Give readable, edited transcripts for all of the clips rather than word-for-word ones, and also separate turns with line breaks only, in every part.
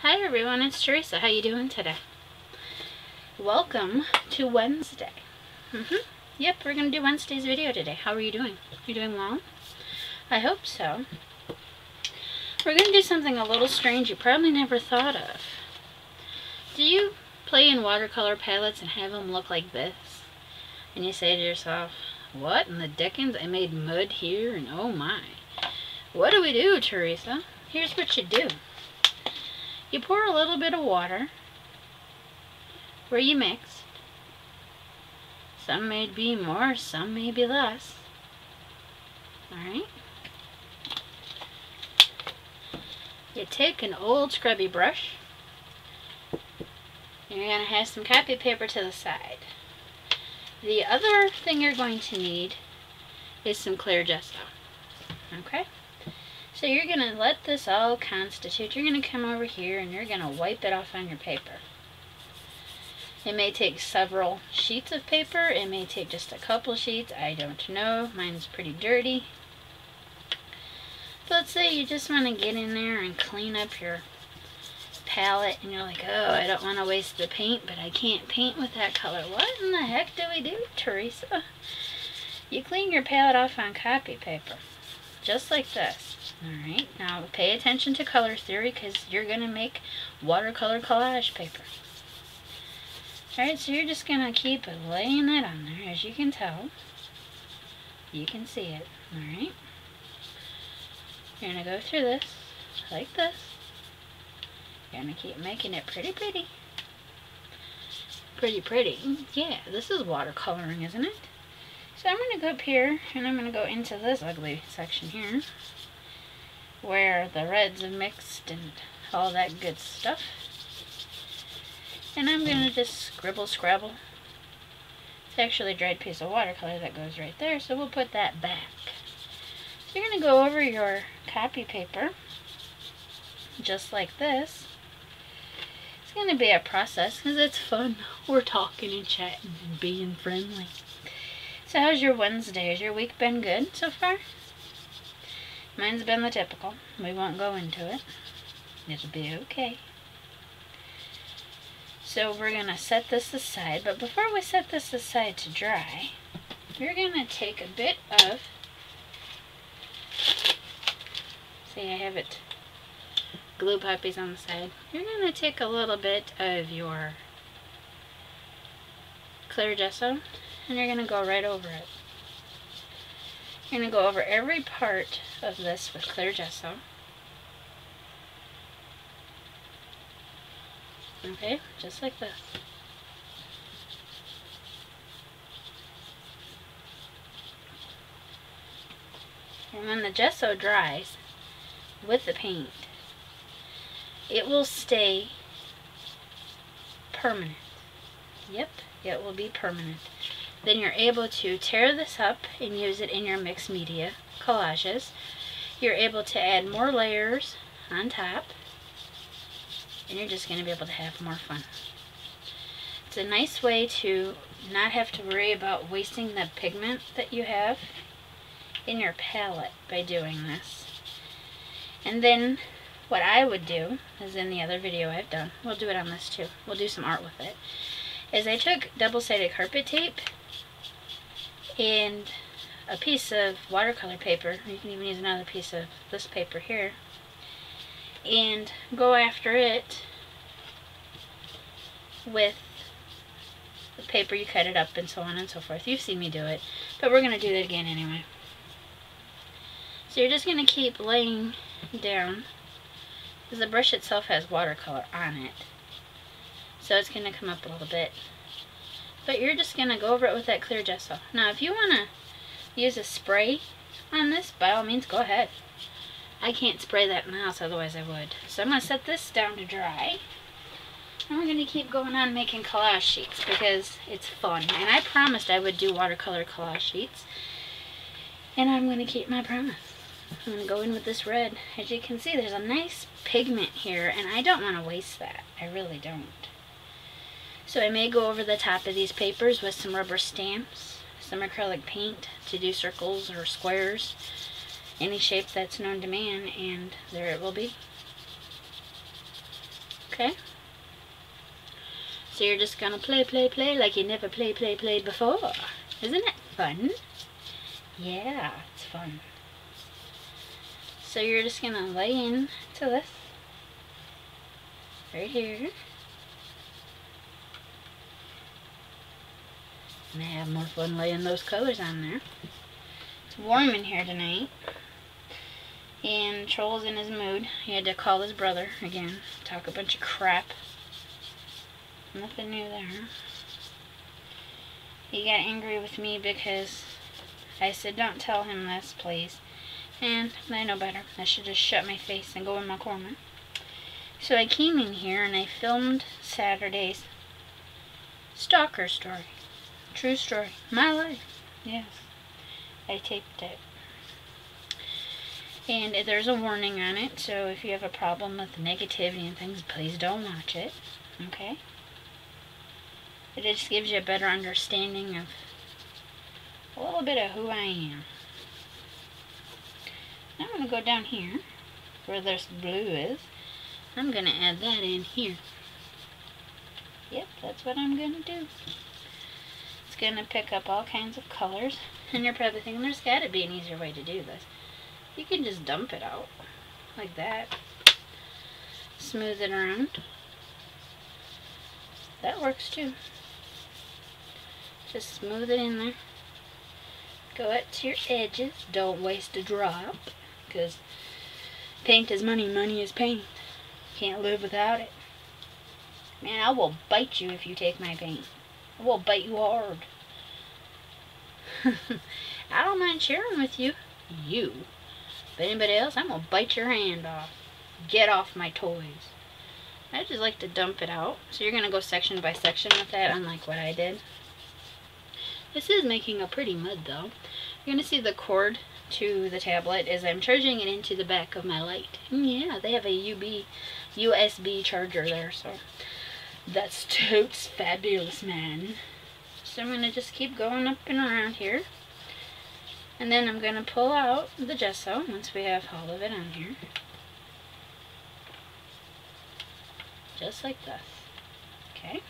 Hi everyone, it's Teresa. How you doing today? Welcome to Wednesday. Yep, we're going to do Wednesday's video today. How are you doing? You doing well? I hope so. We're going to do something a little strange you probably never thought of. Do you play in watercolor palettes and have them look like this? And you say to yourself, what in the dickens? I made mud here and oh my. What do we do, Teresa? Here's what you do. You pour a little bit of water where you mixed. Some may be more, some may be less. Alright? You take an old scrubby brush. You're going to have some copy paper to the side. The other thing you're going to need is some clear gesso. Okay? So you're going to let this all constitute. You're going to come over here and you're going to wipe it off on your paper. It may take several sheets of paper. It may take just a couple sheets. I don't know. Mine's pretty dirty. But let's say you just want to get in there and clean up your palette and you're like, oh, I don't want to waste the paint, but I can't paint with that color. What in the heck do we do, Teresa? You clean your palette off on copy paper. Just like this. Alright, now pay attention to color theory because you're going to make watercolor collage paper. Alright, so you're just going to keep laying it on there. As you can tell, you can see it. Alright, you're going to go through this like this. You're going to keep making it pretty pretty. Pretty pretty. Yeah, this is watercoloring, isn't it? So I'm going to go up here and I'm going to go into this ugly section here where the reds have mixed and all that good stuff. And I'm going to just scribble scrabble. It's actually a dried piece of watercolor that goes right there, so we'll put that back. So you're going to go over your copy paper just like this. It's going to be a process because it's fun. We're talking and chatting and being friendly. So how's your Wednesday? Has your week been good so far? Mine's been the typical. We won't go into it. It'll be okay. So we're going to set this aside. But before we set this aside to dry, we're going to take a bit of... See, I have it glue puppies on the side. You're going to take a little bit of your clear gesso and you're going to go right over it. You're going to go over every part of this with clear gesso. Okay, just like this. And when the gesso dries with the paint, it will stay permanent. Yep, it will be permanent. Then you're able to tear this up and use it in your mixed media collages. You're able to add more layers on top. And you're just going to be able to have more fun. It's a nice way to not have to worry about wasting the pigment that you have in your palette by doing this. And then what I would do, is in the other video I've done, we'll do it on this too, we'll do some art with it, is I took double-sided carpet tape and a piece of watercolor paper, you can even use another piece of this paper here, and go after it with the paper, you cut it up and so on and so forth. You've seen me do it, but we're going to do that again anyway. So you're just going to keep laying down, because the brush itself has watercolor on it, so it's going to come up a little bit. But you're just going to go over it with that clear gesso. Now if you want to use a spray on this, by all means go ahead. I can't spray that in the house, otherwise I would. So I'm going to set this down to dry. And we're going to keep going on making collage sheets because it's fun. And I promised I would do watercolor collage sheets. And I'm going to keep my promise. I'm going to go in with this red. As you can see, there's a nice pigment here, and I don't want to waste that. I really don't. So I may go over the top of these papers with some rubber stamps, some acrylic paint to do circles or squares, any shape that's known to man, and there it will be. Okay? So you're just gonna play, play, play like you never played before. Isn't it fun? Yeah, it's fun. So you're just gonna lay in to this right here. And have more fun laying those colors on there. It's warm in here tonight. And Troll's in his mood. He had to call his brother again, talk a bunch of crap. Nothing new there. He got angry with me because I said, don't tell him this, please. And I know better. I should just shut my face and go in my corner. So I came in here and I filmed Saturday's stalker story. True story. My life. Yes. I taped it. And there's a warning on it, so if you have a problem with negativity and things, please don't watch it. Okay? It just gives you a better understanding of a little bit of who I am. Now I'm going to go down here, where this blue is. I'm going to add that in here. Yep, that's what I'm going to do. It's going to pick up all kinds of colors. And you're probably thinking, there's got to be an easier way to do this. You can just dump it out, like that. Smooth it around. That works too. Just smooth it in there. Go up to your edges. Don't waste a drop, because paint is money, money is paint. Can't live without it. Man, I will bite you if you take my paint. I will bite you hard. I don't mind sharing with you. But anybody else, I'm going to bite your hand off. Get off my toys. I just like to dump it out. So you're going to go section by section with that, unlike what I did. This is making a pretty mud though. You're going to see the cord to the tablet as I'm charging it into the back of my light. Yeah, they have a USB charger there, so that's totes fabulous, man. So I'm going to just keep going up and around here. And then I'm going to pull out the gesso once we have all of it on here. Just like this. Okay.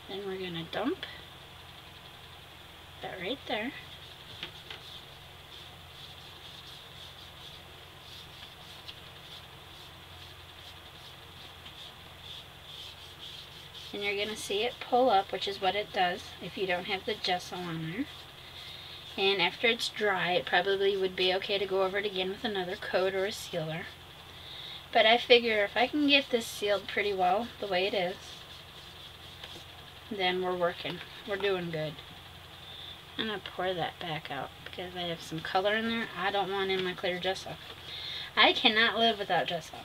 Then we're going to dump that right there. And you're going to see it pull up, which is what it does if you don't have the gesso on there. And after it's dry, it probably would be okay to go over it again with another coat or a sealer. But I figure if I can get this sealed pretty well the way it is, then we're working. We're doing good. I'm going to pour that back out because I have some color in there I don't want in my clear gesso. I cannot live without gesso.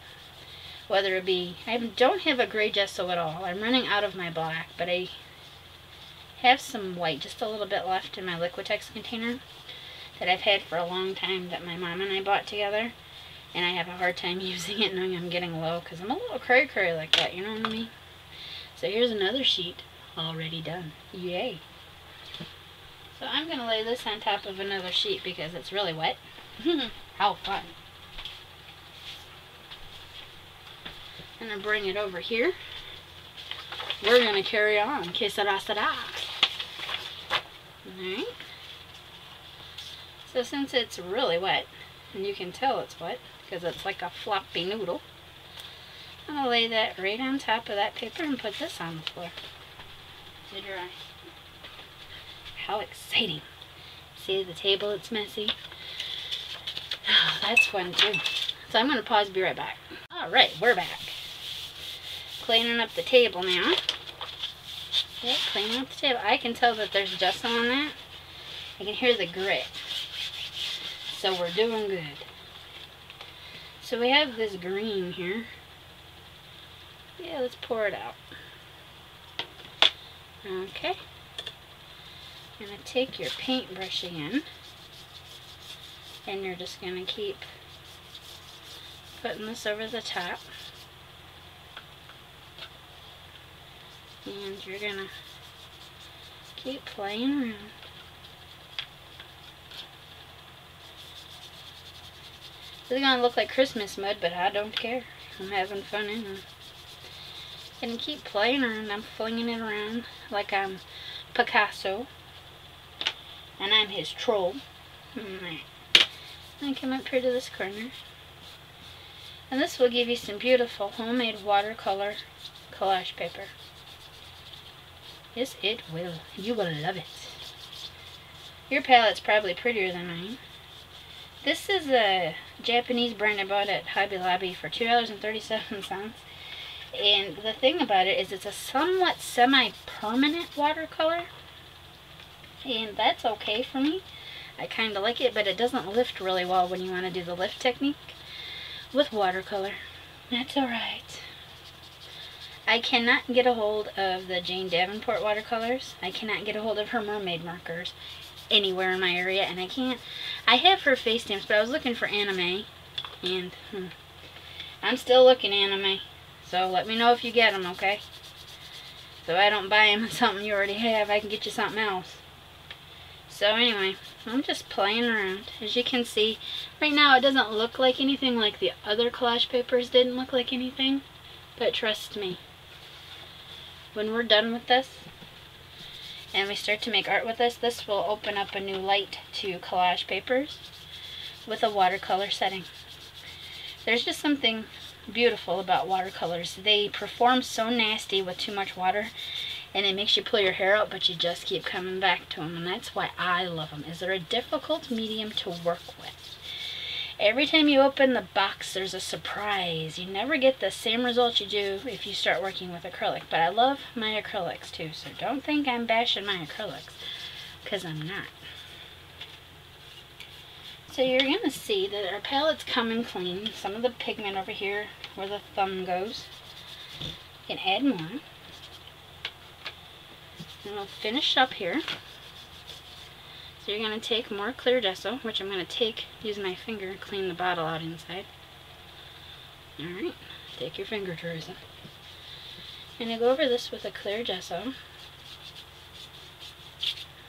Whether it be, I don't have a gray gesso at all. I'm running out of my black, but I have some white, just a little bit left in my Liquitex container that I've had for a long time that my mom and I bought together. And I have a hard time using it knowing I'm getting low because I'm a little cray-cray like that, you know what I mean? So here's another sheet already done. Yay. So I'm going to lay this on top of another sheet because it's really wet. How fun. I'm going to bring it over here. We're going to carry on. Que sera, sera. Alright. So since it's really wet, and you can tell it's wet because it's like a floppy noodle, I'm going to lay that right on top of that paper and put this on the floor to dry. How exciting. See the table, it's messy. Oh, that's fun too. So I'm going to pause and be right back. Alright, we're back. Cleaning up the table now. Yeah, cleaning up the table. I can tell that there's gesso on that. I can hear the grit. So we're doing good. So we have this green here. Yeah, let's pour it out. Okay. You're going to take your paintbrush again. And you're just going to keep putting this over the top. And you're going to keep playing around. It's gonna look like Christmas mud, but I don't care. I'm having fun in it. Gonna keep playing around. I'm flinging it around like I'm Picasso. And I'm his troll. Alright. I come up here to this corner. And this will give you some beautiful homemade watercolor collage paper. Yes, it will. You will love it. Your palette's probably prettier than mine. This is a Japanese brand I bought at Hobby Lobby for $2.37. And the thing about it is it's a somewhat semi-permanent watercolor. And that's okay for me. I kind of like it, but it doesn't lift really well when you want to do the lift technique with watercolor. That's alright. I cannot get a hold of the Jane Davenport watercolors. I cannot get a hold of her mermaid markers anywhere in my area, and I have her face stamps, but I was looking for anime, and I'm still looking anime, so let me know if you get them, okay? So I don't buy them something you already have. I can get you something else. So anyway, I'm just playing around. As you can see, right now it doesn't look like anything like the other collage papers didn't look like anything. But trust me, when we're done with this, and we start to make art with this, this will open up a new light to collage papers with a watercolor setting. There's just something beautiful about watercolors. They perform so nasty with too much water, and it makes you pull your hair out, but you just keep coming back to them, and that's why I love them. Is they're a difficult medium to work with. Every time you open the box, there's a surprise. You never get the same result you do if you start working with acrylic, but I love my acrylics too, so don't think I'm bashing my acrylics, because I'm not. So you're going to see that our palette's coming clean. Some of the pigment over here where the thumb goes. You can add more. And we'll finish up here. So you're going to take more clear gesso, which I'm going to use my finger and clean the bottle out inside. Alright, take your finger, Teresa. And you go over this with a clear gesso.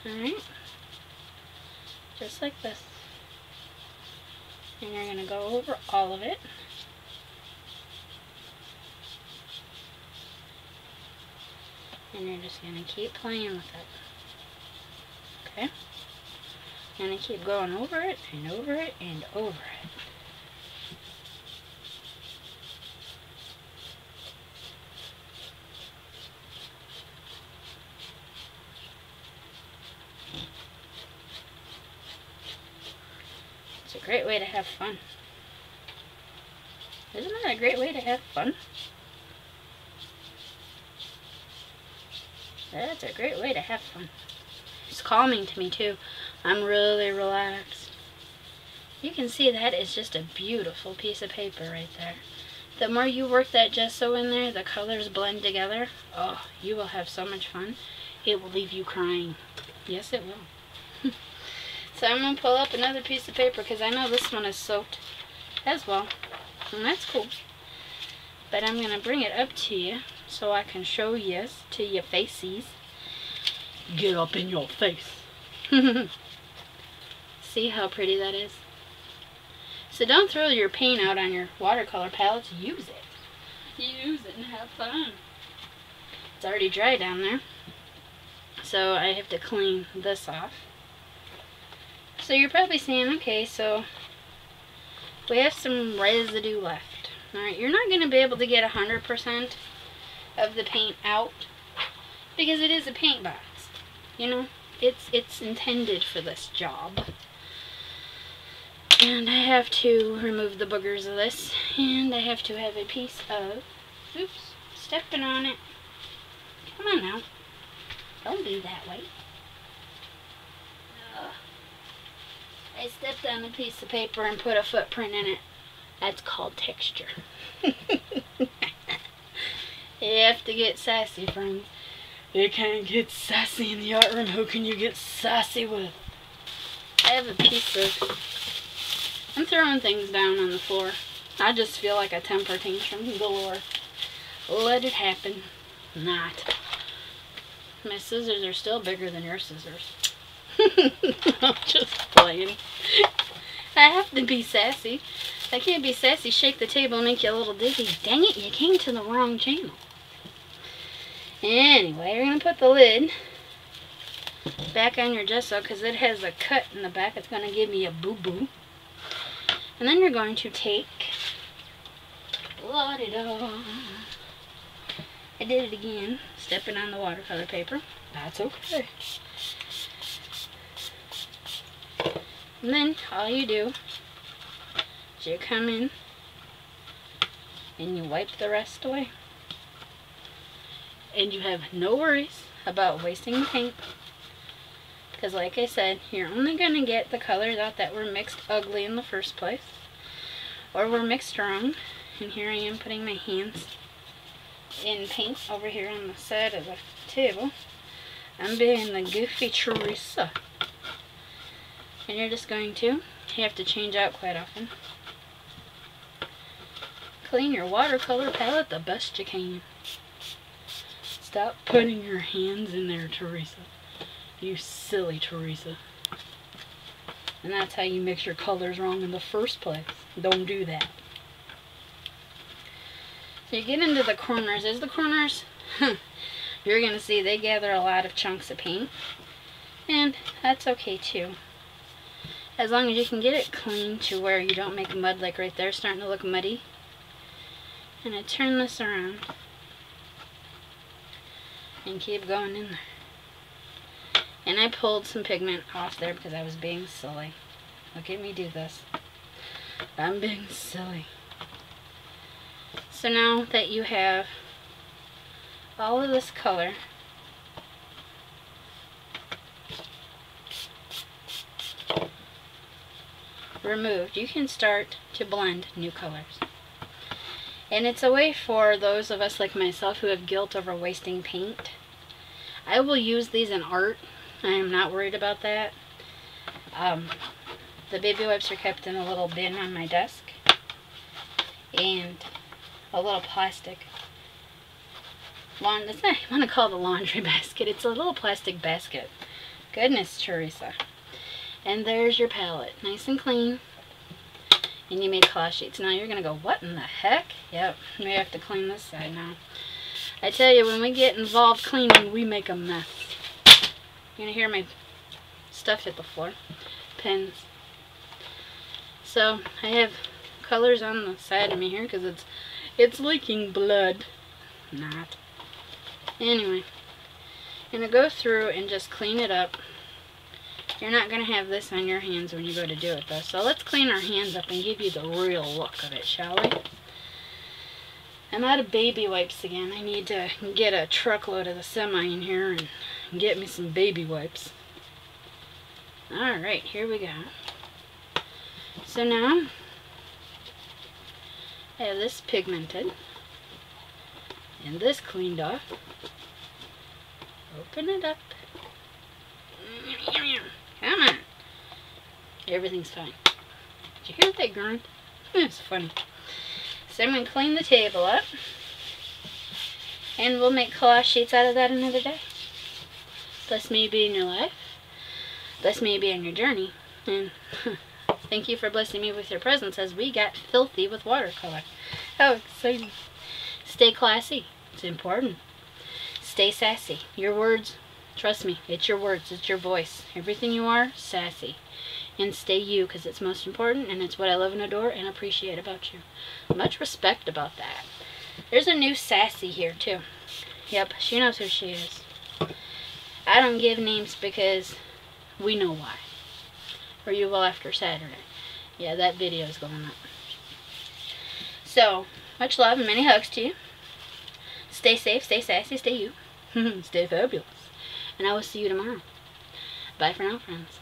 Alright, just like this. And you're going to go over all of it. And you're just going to keep playing with it. Okay? And I keep going over it and over it and over it. It's a great way to have fun. Isn't that a great way to have fun? That's a great way to have fun. It's calming to me too. I'm really relaxed. You can see that is just a beautiful piece of paper right there. The more you work that gesso in there, the colors blend together. Oh, you will have so much fun. It will leave you crying. Yes, it will. So I'm going to pull up another piece of paper because I know this one is soaked as well. And that's cool. But I'm going to bring it up to you so I can show you to your faces. Get up in your face. See how pretty that is? So don't throw your paint out on your watercolor palettes. Use it. Use it and have fun. It's already dry down there. So I have to clean this off. So you're probably saying, okay, so we have some residue left. Alright, you're not going to be able to get 100% of the paint out because it is a paint box. You know, it's intended for this job. And I have to remove the boogers of this, and I have to have a piece of, oops, stepping on it. Come on now. Don't be that way. I stepped on a piece of paper and put a footprint in it. That's called texture. You have to get sassy, friends. You can't get sassy in the art room. Who can you get sassy with? I have a piece of... I'm throwing things down on the floor. I just feel like a temper tantrum galore. Let it happen. Not. My scissors are still bigger than your scissors. I'm just playing. I have to be sassy. If I can't be sassy, shake the table and make you a little dizzy. Dang it, you came to the wrong channel. Anyway, you're going to put the lid back on your gesso because it has a cut in the back. It's going to give me a boo-boo. And then you're going to take... La-di-da. I did it again, stepping on the watercolor paper. That's okay. And then all you do is you come in and you wipe the rest away. And you have no worries about wasting the paint. Because like I said, you're only going to get the colors out that were mixed ugly in the first place. Or were mixed wrong. And here I am putting my hands in paint over here on the side of the table. I'm being the goofy Teresa. And you're just going to, you have to change out quite often. Clean your watercolor palette the best you can. Stop putting your hands in there, Teresa. You silly Teresa. And that's how you mix your colors wrong in the first place. Don't do that. So you get into the corners. As the corners, you're going to see they gather a lot of chunks of paint. And that's okay too. As long as you can get it clean to where you don't make mud, like right there, starting to look muddy. And I turn this around. And keep going in there. And I pulled some pigment off there because I was being silly. Look at me do this. I'm being silly. So now that you have all of this color, removed, you can start to blend new colors. And it's a way for those of us like myself who have guilt over wasting paint. I will use these in art. I am not worried about that. The baby wipes are kept in a little bin on my desk. And a little plastic it's not, I want to call it a laundry basket. It's a little plastic basket. Goodness, Teresa. And there's your palette. Nice and clean. And you made collage sheets. Now you're going to go, what in the heck? Yep, we have to clean this side now. I tell you, when we get involved cleaning, we make a mess. You're going to hear my stuff hit the floor. Pens. So, I have colors on the side of me here because it's leaking blood. Not. Anyway, I'm going to go through and just clean it up. You're not going to have this on your hands when you go to do it though. So let's clean our hands up and give you the real look of it, shall we? I'm out of baby wipes again. I need to get a truckload of the semi in here and get me some baby wipes. Alright, here we go. So now, I have this pigmented and this cleaned off. Open it up. Come on. Everything's fine. Did you hear that grunt? It's funny. So I'm going to clean the table up. And we'll make collage sheets out of that another day. Bless me be in your life. Bless me be on your journey. And thank you for blessing me with your presence as we got filthy with watercolor. How exciting. Stay classy. It's important. Stay sassy. Your words, trust me, it's your words, it's your voice. Everything you are, sassy. And stay you, because it's most important, and it's what I love and adore and appreciate about you. Much respect about that. There's a new sassy here, too. Yep, she knows who she is. I don't give names because we know why. Or you will after Saturday. Yeah, that video is going up. So, much love and many hugs to you. Stay safe, stay sassy, stay you. Stay fabulous. And I will see you tomorrow. Bye for now, friends.